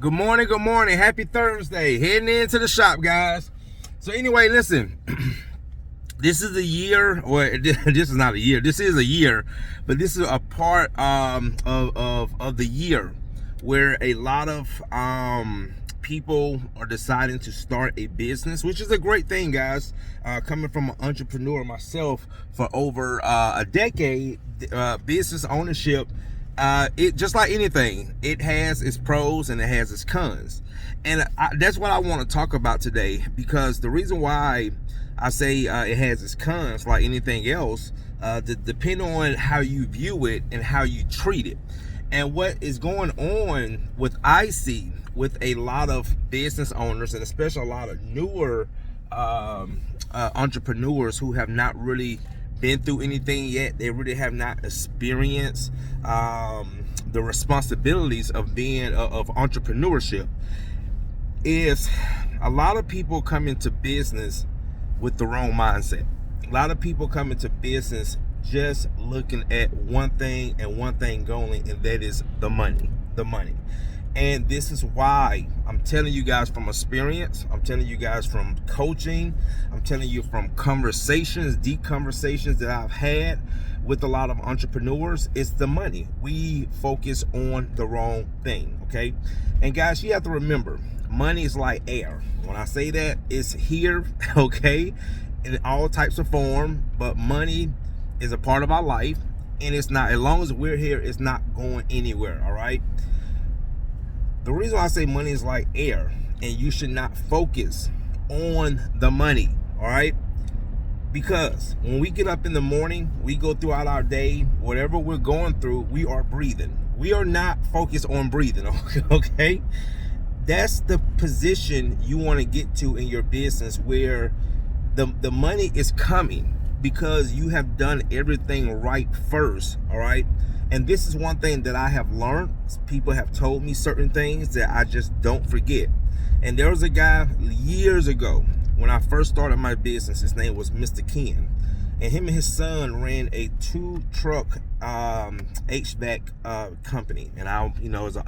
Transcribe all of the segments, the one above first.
Good morning, good morning. Happy Thursday. Heading into the shop, guys. So anyway, listen. This is a year, or this is not a year. This is a year, but this is a part of the year where a lot of people are deciding to start a business, which is a great thing, guys. Coming from an entrepreneur myself for over a decade, business ownership. It just like anything, it has its pros and it has its cons, and that's what I want to talk about today. Because the reason why I say it has its cons, like anything else, depend on how you view it and how you treat it. And what is going on with with a lot of business owners, and especially a lot of newer entrepreneurs who have not really been through anything yet. They really have not experienced the responsibilities of being of entrepreneurship. Is a lot of people come into business with the wrong mindset. A lot of people come into business just looking at one thing and one thing only, and that is the money. And this is why I'm telling you guys from experience. I'm telling you guys from coaching. I'm telling you from conversations, deep conversations that I've had with a lot of entrepreneurs. It's the money. We focus on the wrong thing, okay? And guys, you have to remember, money is like air. When I say that, it's here, okay, in all types of form, but money is a part of our life, and it's not, as long as we're here, it's not going anywhere, all right? The reason why I say money is like air, and you should not focus on the money, all right? Because when we get up in the morning, we go throughout our day, whatever we're going through, we are breathing. We are not focused on breathing, okay? That's the position you want to get to in your business, where the money is coming because you have done everything right first, all right? And this is one thing that I have learned. People have told me certain things that I just don't forget. And there was a guy years ago when I first started my business. His name was Mr. Ken. And him and his son ran a 2-truck HVAC company. And I,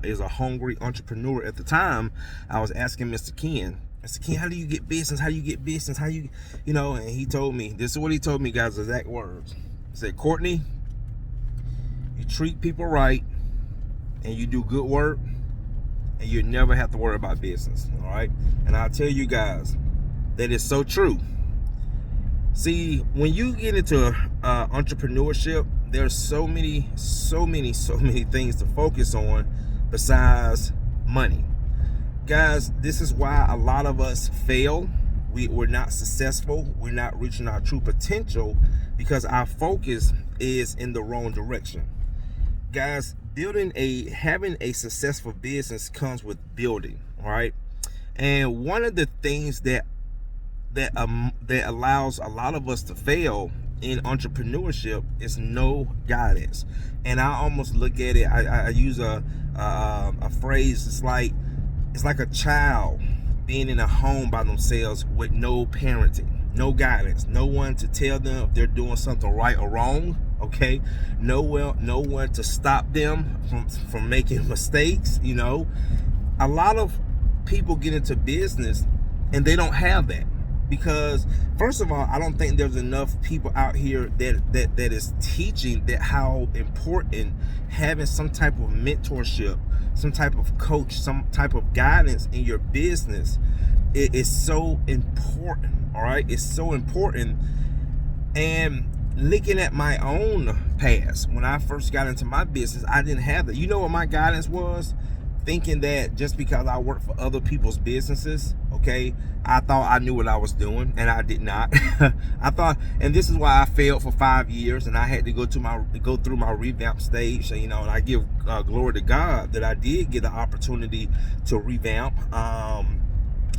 as a hungry entrepreneur at the time, I was asking Mr. Ken, how do you get business? How do you get business? And he told me, this is what he told me, guys, exact words. He said, Courtney, you treat people right and you do good work, and you never have to worry about business, all right? And I'll tell you guys, that is so true. See, when you get into entrepreneurship, there's so many things to focus on besides money. Guys, this is why a lot of us fail. We're not successful. We're not reaching our true potential because our focus is in the wrong direction. Guys, having a successful business comes with building, all right? And one of the things that allows a lot of us to fail in entrepreneurship is no guidance. And I almost look at it, I use a phrase, it's like a child being in a home by themselves with no parenting, no guidance, no one to tell them if they're doing something right or wrong, okay? No one to stop them from making mistakes, A lot of people get into business and they don't have that. Because first of all, I don't think there's enough people out here that is teaching that how important having some type of mentorship, some type of coach, some type of guidance in your business is so important, all right? It's so important. And looking at my own past, when I first got into my business, I didn't have that. You know what my guidance was? Thinking that just because I worked for other people's businesses, okay, I thought I knew what I was doing, and I did not. I thought, and this is why I failed for 5 years, and I had to go through my revamp stage. And I give glory to God that I did get the opportunity to revamp,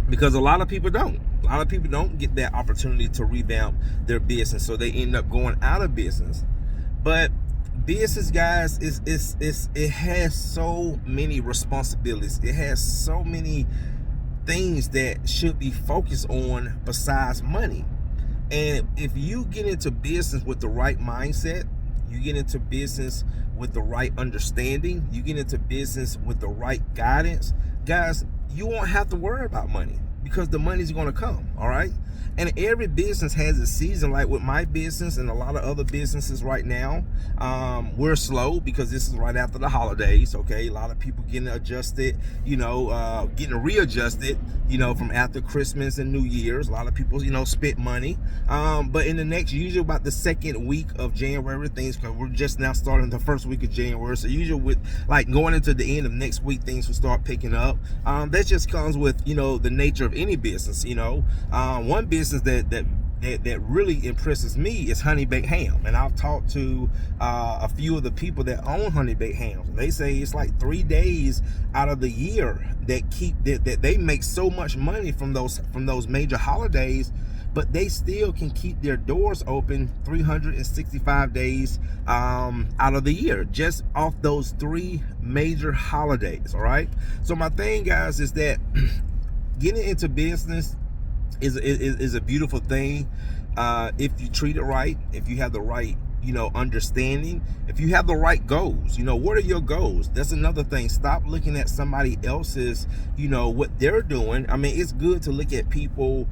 because a lot of people don't. A lot of people don't get that opportunity to revamp their business, so they end up going out of business. But business, guys, it has so many responsibilities. It has so many things that should be focused on besides money. And if you get into business with the right mindset, you get into business with the right understanding, you get into business with the right guidance, guys, you won't have to worry about money because the money's going to come. All right. And every business has a season. Like with my business and a lot of other businesses right now, we're slow because this is right after the holidays. Okay, a lot of people getting adjusted, getting readjusted, from after Christmas and New Year's. A lot of people, spent money. But in the next, usually about the second week of January, things, because we're just now starting the first week of January. So usually with like going into the end of next week, things will start picking up. That just comes with, the nature of any business. One business that really impresses me is honey baked ham, and I've talked to a few of the people that own honey baked hams. They say it's like 3 days out of the year that they make so much money from those major holidays, but they still can keep their doors open 365 days out of the year, just off those 3 major holidays. All right, so my thing, guys, is that getting into business is a beautiful thing if you treat it right, if you have the right understanding, if you have the right goals. What are your goals? That's another thing. Stop looking at somebody else's what they're doing. I mean, it's good to look at people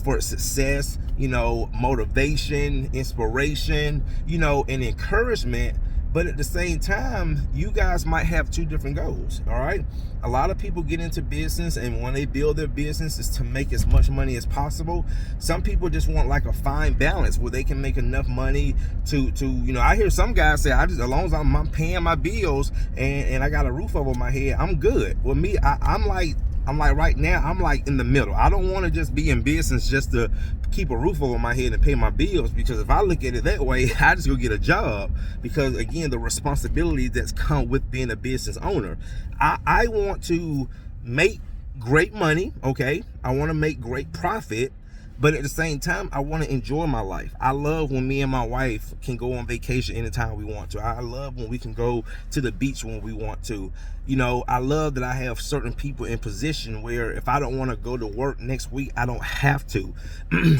for success, motivation, inspiration, and encouragement. But at the same time, you guys might have 2 different goals. All right, a lot of people get into business, and when they build their business, is to make as much money as possible. Some people just want like a fine balance where they can make enough money to I hear some guys say, as long as I'm paying my bills and I got a roof over my head, I'm good. Well, me, I'm like right now, I'm like in the middle. I don't want to just be in business just to keep a roof over my head and pay my bills, because if I look at it that way, I just go get a job, because again, the responsibility that's come with being a business owner. I want to make great money, okay? I want to make great profit, but at the same time, I want to enjoy my life. I love when me and my wife can go on vacation anytime we want to. I love when we can go to the beach when we want to. I love that I have certain people in position where if I don't want to go to work next week, I don't have to.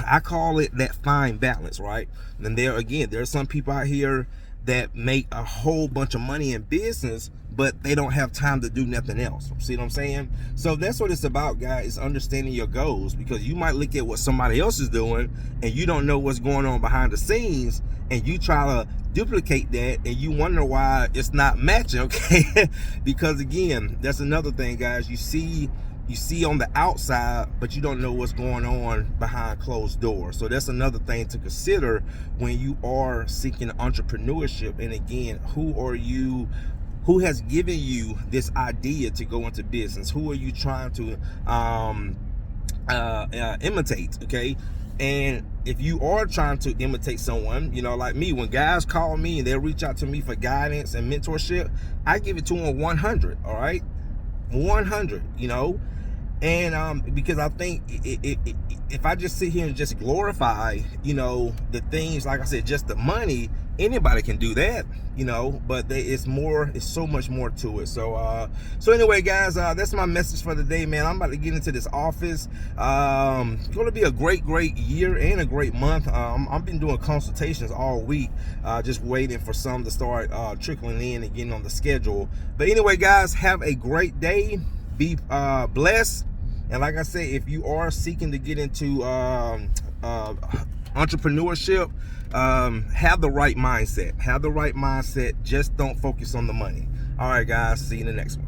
I call it that fine balance, right? And there are some people out here that make a whole bunch of money in business, but they don't have time to do nothing else. See what I'm saying? So that's what it's about, guys, is understanding your goals, because you might look at what somebody else is doing and you don't know what's going on behind the scenes, and you try to duplicate that and you wonder why it's not matching, okay? Because again, that's another thing, guys. You see on the outside, but you don't know what's going on behind closed doors. So that's another thing to consider when you are seeking entrepreneurship. And again, who are you? Who has given you this idea to go into business? Who are you trying to imitate? Okay. And if you are trying to imitate someone, like me, when guys call me and they reach out to me for guidance and mentorship, I give it to them 100. All right, 100. And because I think if I just sit here and just glorify, the things, like I said, just the money, anybody can do that, but it's so much more to it. So anyway, guys, that's my message for the day, man. I'm about to get into this office. It's going to be a great year and a great month. I've been doing consultations all week, just waiting for some to start trickling in and getting on the schedule. But anyway, guys, have a great day. Be blessed. And like I say, if you are seeking to get into entrepreneurship, have the right mindset. Just don't focus on the money. All right, guys, see you in the next one.